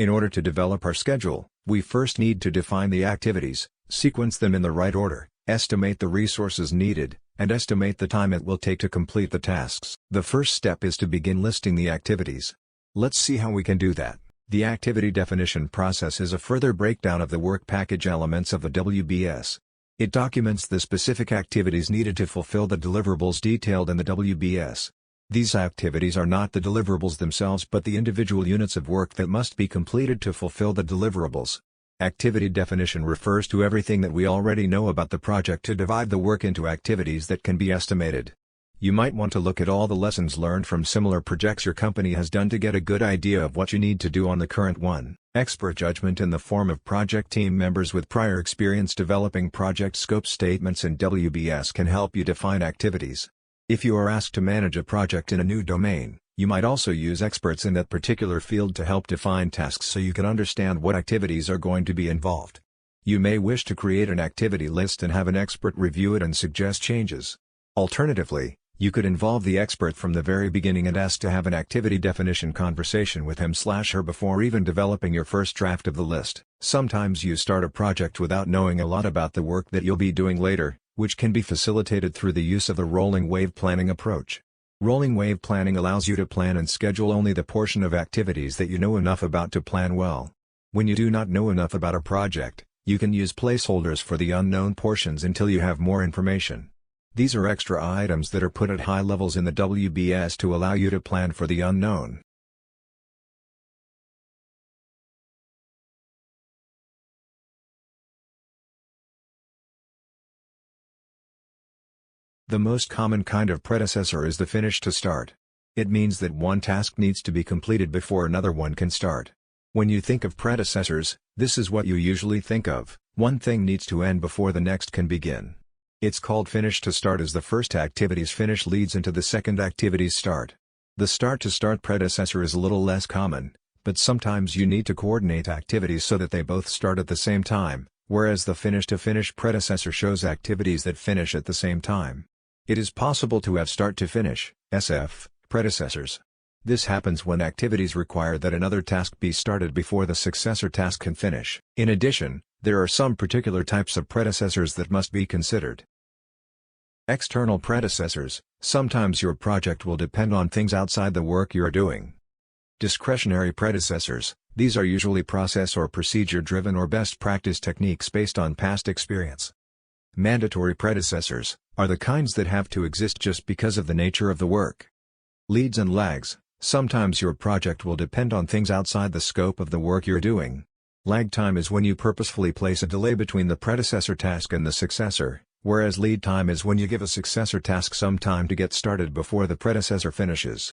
In order to develop our schedule, we first need to define the activities, sequence them in the right order, estimate the resources needed, and estimate the time it will take to complete the tasks. The first step is to begin listing the activities. Let's see how we can do that. The activity definition process is a further breakdown of the work package elements of the WBS. It documents the specific activities needed to fulfill the deliverables detailed in the WBS. These activities are not the deliverables themselves but the individual units of work that must be completed to fulfill the deliverables. Activity definition refers to everything that we already know about the project to divide the work into activities that can be estimated. You might want to look at all the lessons learned from similar projects your company has done to get a good idea of what you need to do on the current one. Expert judgment in the form of project team members with prior experience developing project scope statements in WBS can help you define activities. If you are asked to manage a project in a new domain, you might also use experts in that particular field to help define tasks so you can understand what activities are going to be involved. You may wish to create an activity list and have an expert review it and suggest changes. Alternatively, you could involve the expert from the very beginning and ask to have an activity definition conversation with him/her before even developing your first draft of the list. Sometimes you start a project without knowing a lot about the work that you'll be doing later, which can be facilitated through the use of the rolling wave planning approach. Rolling wave planning allows you to plan and schedule only the portion of activities that you know enough about to plan well. When you do not know enough about a project, you can use placeholders for the unknown portions until you have more information. These are extra items that are put at high levels in the WBS to allow you to plan for the unknown. The most common kind of predecessor is the finish to start. It means that one task needs to be completed before another one can start. When you think of predecessors, this is what you usually think of: one thing needs to end before the next can begin. It's called finish to start as the first activity's finish leads into the second activity's start. The start to start predecessor is a little less common, but sometimes you need to coordinate activities so that they both start at the same time, whereas the finish to finish predecessor shows activities that finish at the same time. It is possible to have start to finish (SF) predecessors. This happens when activities require that another task be started before the successor task can finish. In addition, there are some particular types of predecessors that must be considered. External predecessors: sometimes your project will depend on things outside the work you are doing. Discretionary predecessors: these are usually process or procedure-driven or best practice techniques based on past experience. Mandatory predecessors are the kinds that have to exist just because of the nature of the work. Leads and lags: sometimes your project will depend on things outside the scope of the work you're doing. Lag time is when you purposefully place a delay between the predecessor task and the successor, whereas lead time is when you give a successor task some time to get started before the predecessor finishes.